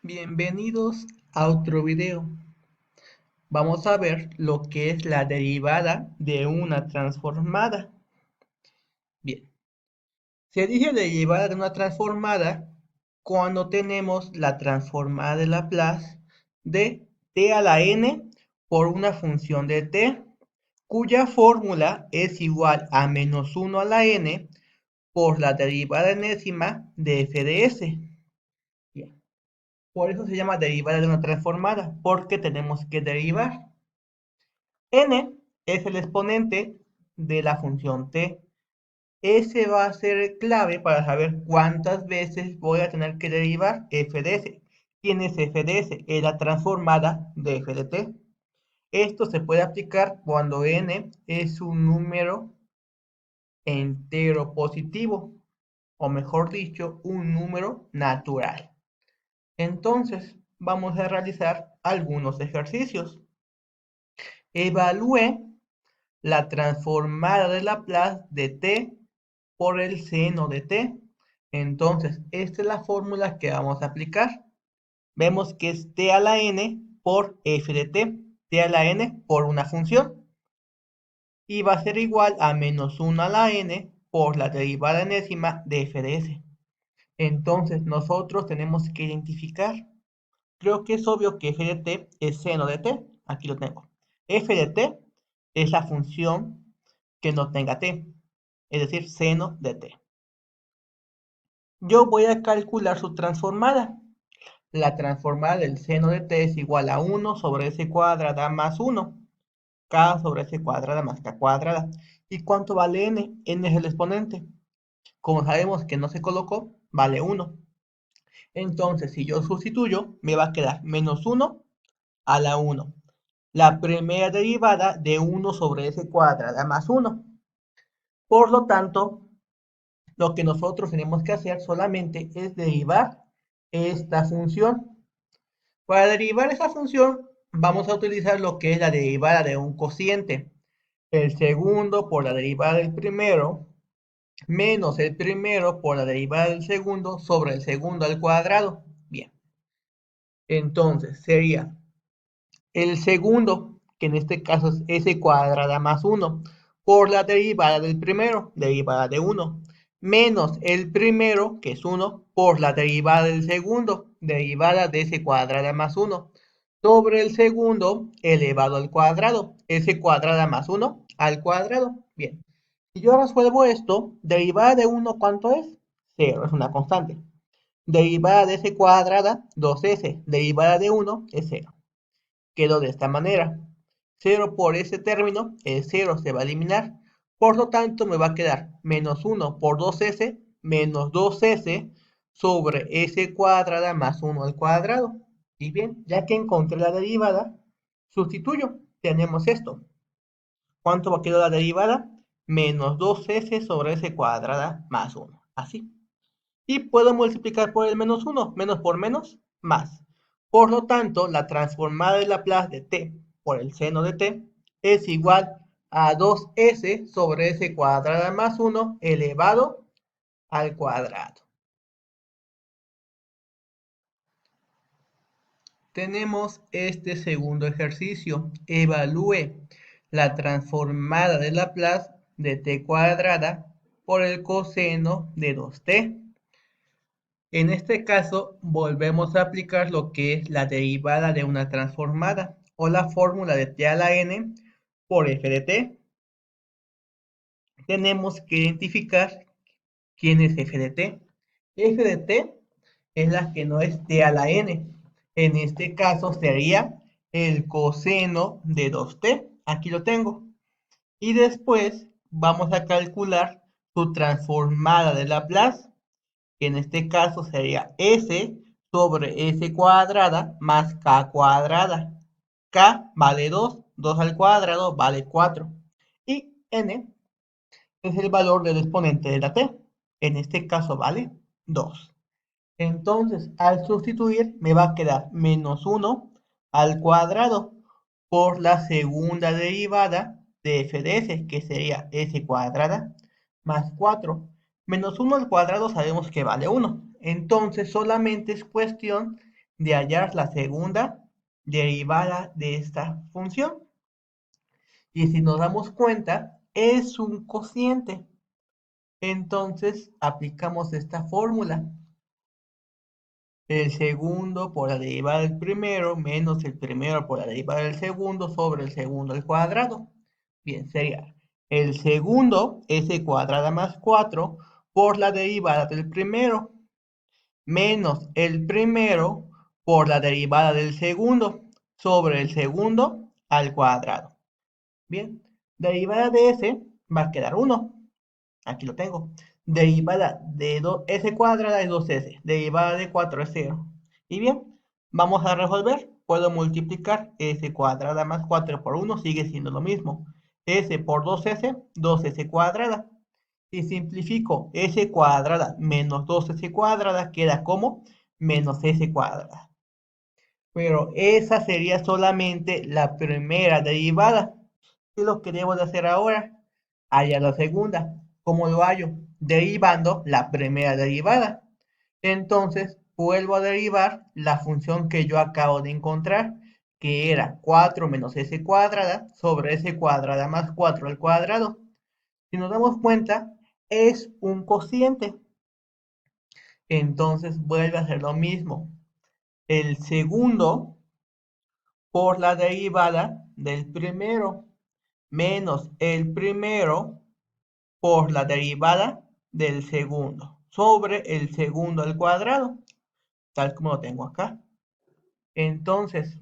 Bienvenidos a otro video. Vamos a ver lo que es la derivada de una transformada. Bien, se dice derivada de una transformada cuando tenemos la transformada de Laplace de t a la n por una función de t, cuya fórmula es igual a menos 1 a la n por la derivada enésima de f de s. Bien. Por eso se llama derivada de una transformada, porque tenemos que derivar. N es el exponente de la función t. Ese va a ser clave para saber cuántas veces voy a tener que derivar f de s. ¿Quién es f de s? Es la transformada de f de t. Esto se puede aplicar cuando n es un número entero positivo, o mejor dicho, un número natural. Entonces, vamos a realizar algunos ejercicios. Evalúe la transformada de Laplace de t por el seno de t. Entonces, esta es la fórmula que vamos a aplicar. Vemos que es t a la n por f de t a la n por una función. Y va a ser igual a menos 1 a la n por la derivada enésima de f de s. Entonces, nosotros tenemos que identificar. Creo que es obvio que f de t es seno de t. Aquí lo tengo. F de t es la función que no tenga t, es decir, seno de t. Yo voy a calcular su transformada. La transformada del seno de t es igual a 1 sobre s cuadrada más 1. K sobre s cuadrada más k cuadrada. ¿Y cuánto vale n? N es el exponente. Como sabemos que no se colocó, vale 1. Entonces, si yo sustituyo, me va a quedar menos 1 a la 1. La primera derivada de 1 sobre s cuadrada más 1. Por lo tanto, lo que nosotros tenemos que hacer solamente es derivar esta función. Para derivar esa función, vamos a utilizar lo que es la derivada de un cociente. El segundo por la derivada del primero, menos el primero por la derivada del segundo sobre el segundo al cuadrado. Bien. Entonces, sería el segundo, que en este caso es s cuadrada más 1, por la derivada del primero, derivada de 1, menos el primero, que es 1, por la derivada del segundo, derivada de s cuadrada más 1, sobre el segundo elevado al cuadrado, s cuadrada más 1 al cuadrado. Bien, si yo resuelvo esto, derivada de 1, ¿cuánto es? 0, es una constante. Derivada de s cuadrada, 2s, derivada de 1 es 0. Quedó de esta manera. 0 por ese término, el 0 se va a eliminar. Por lo tanto, me va a quedar menos 1 por 2s menos 2s sobre s cuadrada más 1 al cuadrado. Y bien, ya que encontré la derivada, sustituyo. Tenemos esto. ¿Cuánto va a quedar la derivada? Menos 2s sobre s cuadrada más 1. Así. Y puedo multiplicar por el menos 1. Menos por menos, más. Por lo tanto, la transformada de Laplace de t por el seno de t es igual a 2s sobre s cuadrada más 1 elevado al cuadrado. Tenemos este segundo ejercicio. Evalúe la transformada de Laplace de t cuadrada por el coseno de 2t. En este caso, volvemos a aplicar lo que es la derivada de una transformada o la fórmula de t a la n por f de t. Tenemos que identificar quién es f de t. F de t es la que no es t a la n. En este caso sería el coseno de 2t. Aquí lo tengo. Y después vamos a calcular su transformada de Laplace, que en este caso sería s sobre s cuadrada más k cuadrada. K vale 2, 2 al cuadrado vale 4. Y n es el valor del exponente de la t. En este caso vale 2. Entonces, al sustituir, me va a quedar menos 1 al cuadrado por la segunda derivada de f de s, que sería s cuadrada más 4. Menos 1 al cuadrado sabemos que vale 1. Entonces, solamente es cuestión de hallar la segunda derivada de esta función. Y si nos damos cuenta, es un cociente. Entonces aplicamos esta fórmula. El segundo por la derivada del primero menos el primero por la derivada del segundo sobre el segundo al cuadrado. Bien, sería el segundo s cuadrada más 4 por la derivada del primero menos el primero por la derivada del segundo sobre el segundo al cuadrado. Bien, derivada de s va a quedar 1. Aquí lo tengo. Derivada de s cuadrada es 2s. Derivada de 4 es 0. Y bien, vamos a resolver. Puedo multiplicar s cuadrada más 4 por 1, sigue siendo lo mismo. S por 2s, 2s cuadrada. Si simplifico s cuadrada menos 2s cuadrada, queda como menos s cuadrada. Pero esa sería solamente la primera derivada. ¿Qué es lo que debo de hacer ahora? Hallar la segunda. ¿Cómo lo hallo? Derivando la primera derivada. Entonces, vuelvo a derivar la función que yo acabo de encontrar, que era 4 menos s cuadrada sobre s cuadrada más 4 al cuadrado. Si nos damos cuenta, es un cociente. Entonces, vuelve a hacer lo mismo. El segundo por la derivada del primero menos el primero por la derivada del segundo sobre el segundo al cuadrado, tal como lo tengo acá. Entonces,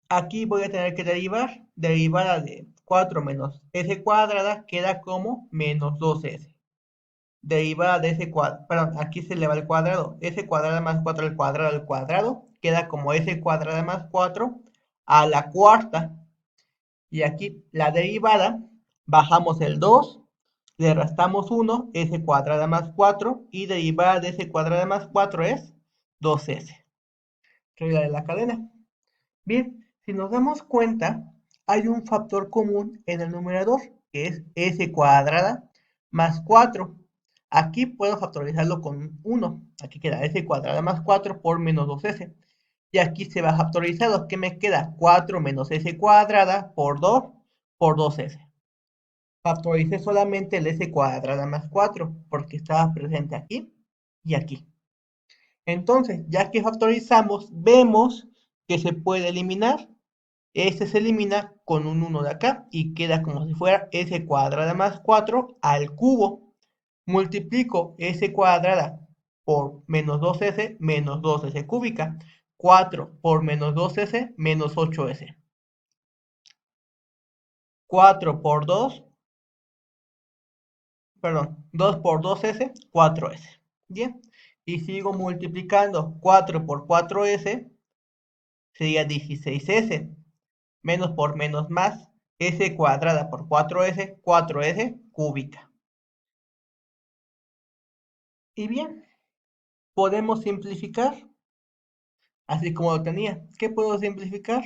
aquí voy a tener que derivar. Derivada de 4 menos s cuadrada queda como menos 2s. Derivada de s cuadrado, perdón, aquí se le va el cuadrado. S cuadrada más 4 al cuadrado queda como s cuadrada más 4 a la cuarta. Y aquí la derivada, bajamos el 2, le restamos 1, s cuadrada más 4, y derivada de s cuadrada más 4 es 2s. Regla de la cadena. Bien, si nos damos cuenta, hay un factor común en el numerador, que es s cuadrada más 4. Aquí puedo factorizarlo con 1. Aquí queda s cuadrada más 4 por menos 2s. Y aquí se va factorizado. ¿Qué me queda? 4 menos s cuadrada por 2 por 2s. Factoricé solamente el s cuadrada más 4 porque estaba presente aquí y aquí. Entonces, ya que factorizamos, vemos que se puede eliminar. Este se elimina con un 1 de acá y queda como si fuera s cuadrada más 4 al cubo. Multiplico s cuadrada por menos 2s menos 2s cúbica. 4 por menos 2s menos 8s. 4 por 2, perdón, 2 por 2s, 4s. Bien, y sigo multiplicando 4 por 4s, sería 16s. Menos por menos más, s cuadrada por 4s, 4s cúbica. Y bien, podemos simplificar, así como lo tenía. ¿Qué puedo simplificar?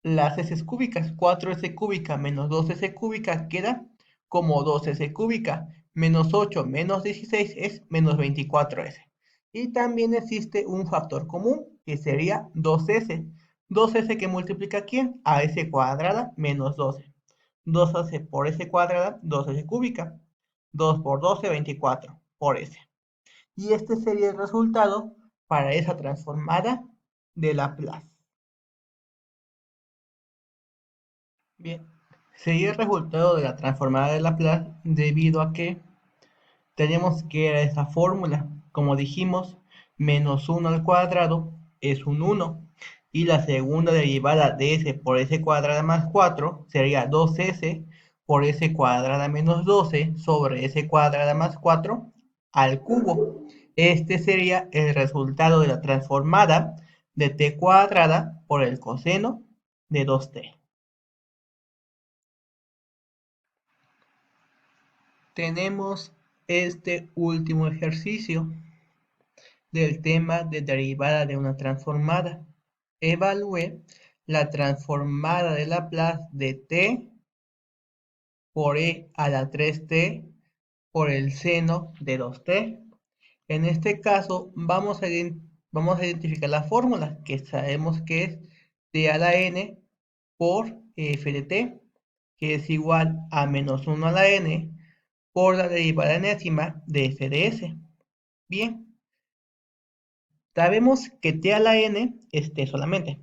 Las s cúbicas. 4s cúbica menos 2s cúbica queda como 2s cúbica. Menos 8 menos 16 es menos 24s. Y también existe un factor común, que sería 2s. 2s que multiplica ¿a quién? A s cuadrada menos 12. 2s por s cuadrada, 2s cúbica. 2 por 12, 24 por s. Y este sería el resultado para esa transformada de Laplace. Bien, sería el resultado de la transformada de Laplace debido a que tenemos que era esa fórmula. Como dijimos, menos 1 al cuadrado es un 1. Y la segunda derivada de s por s cuadrada más 4 sería 2s por s cuadrada menos 12 sobre s cuadrada más 4 al cubo. Este sería el resultado de la transformada de t cuadrada por el coseno de 2t. Tenemos este último ejercicio del tema de derivada de una transformada. Evalúe la transformada de Laplace de t por e a la 3t por el seno de 2t. En este caso, vamos a identificar la fórmula, que sabemos que es t a la n por f de t, que es igual a menos 1 a la n por la derivada enésima de f de s. Bien, sabemos que t a la n es t solamente.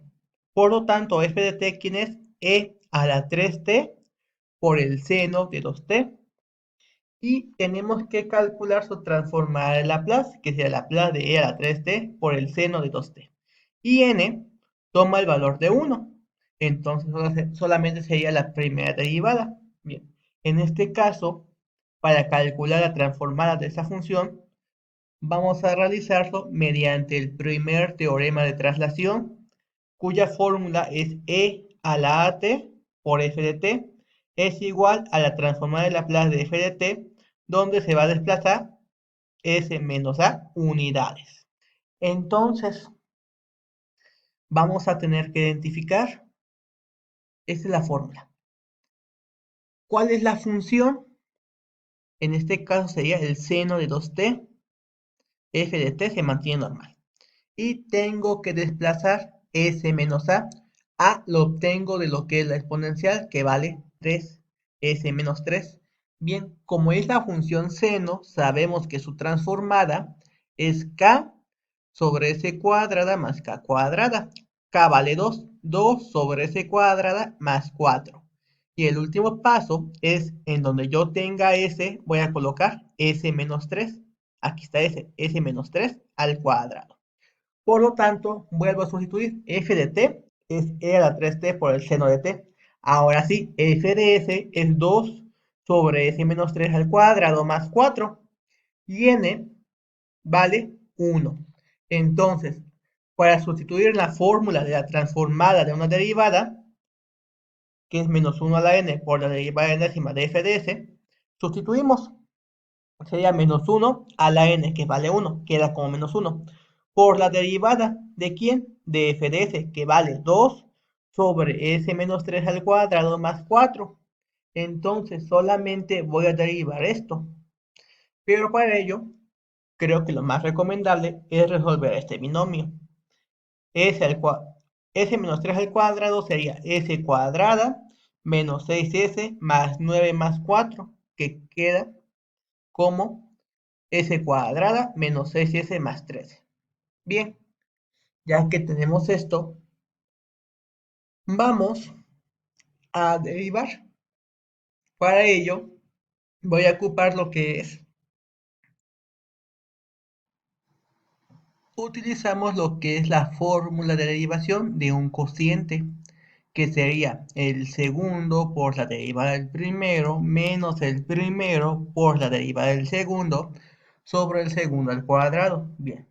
Por lo tanto, f de t, ¿quién es? E a la 3t por el seno de 2t. Y tenemos que calcular su transformada de Laplace, que sería Laplace de e a la 3t por el seno de 2t. Y n toma el valor de 1. Entonces solamente sería la primera derivada. Bien, en este caso, para calcular la transformada de esa función, vamos a realizarlo mediante el primer teorema de traslación, cuya fórmula es e a la at por f de t es igual a la transformada de Laplace de f de t, donde se va a desplazar s menos a unidades. Entonces, vamos a tener que identificar, esta es la fórmula. ¿Cuál es la función? En este caso sería el seno de 2t, f de t se mantiene normal. Y tengo que desplazar s menos a. A lo obtengo de lo que es la exponencial, que vale 3, s menos 3. Bien, como es la función seno, sabemos que su transformada es k sobre s cuadrada más k cuadrada. K vale 2, 2 sobre s cuadrada más 4. Y el último paso es en donde yo tenga s, voy a colocar s menos 3. Aquí está s menos 3 al cuadrado. Por lo tanto, vuelvo a sustituir f de t es e a la 3t por el seno de t. Ahora sí, f de s es 2 sobre s menos 3 al cuadrado más 4. Y n vale 1. Entonces, para sustituir la fórmula de la transformada de una derivada, que es menos 1 a la n por la derivada enésima de f de s, sustituimos. Sería menos 1 a la n, que vale 1, queda como menos 1, por la derivada de quién, de f de s, que vale 2 sobre s menos 3 al cuadrado más 4. Entonces solamente voy a derivar esto, pero para ello creo que lo más recomendable es resolver este binomio. S menos 3 al cuadrado sería s cuadrada menos 6s más 9 más 4, que queda como s cuadrada menos 6s más 13. Bien, ya que tenemos esto, vamos a derivar. Para ello, voy a ocupar lo que es. Utilizamos lo que es la fórmula de derivación de un cociente, que sería el segundo por la derivada del primero menos el primero por la derivada del segundo sobre el segundo al cuadrado. Bien,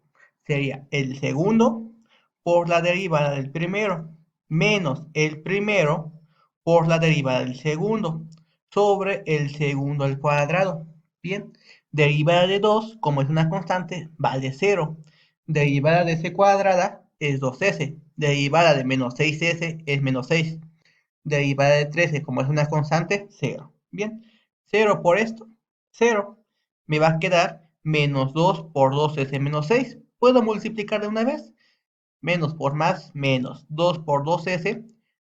sería el segundo por la derivada del primero menos el primero por la derivada del segundo sobre el segundo al cuadrado. Bien, derivada de 2, como es una constante, vale 0. Derivada de s cuadrada es 2s. Derivada de menos 6s es menos 6. Derivada de 13, como es una constante, 0. Bien, 0 por esto, 0. Me va a quedar menos 2 por 2s menos 6. ¿Puedo multiplicar de una vez? Menos por más, menos 2 por 2s,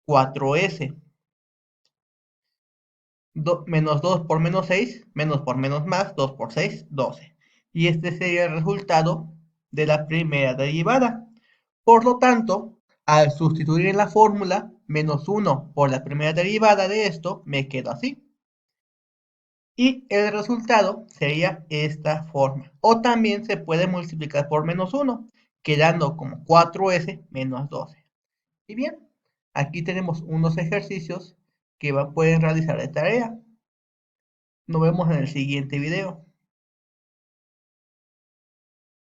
4s. Menos 2 por menos 6, menos por menos más, 2 por 6, 12. Y este sería el resultado de la primera derivada. Por lo tanto, al sustituir en la fórmula menos 1 por la primera derivada de esto, me quedo así. Y el resultado sería esta forma. O también se puede multiplicar por menos 1, quedando como 4s menos 12. Y bien, aquí tenemos unos ejercicios que pueden realizar de tarea. Nos vemos en el siguiente video.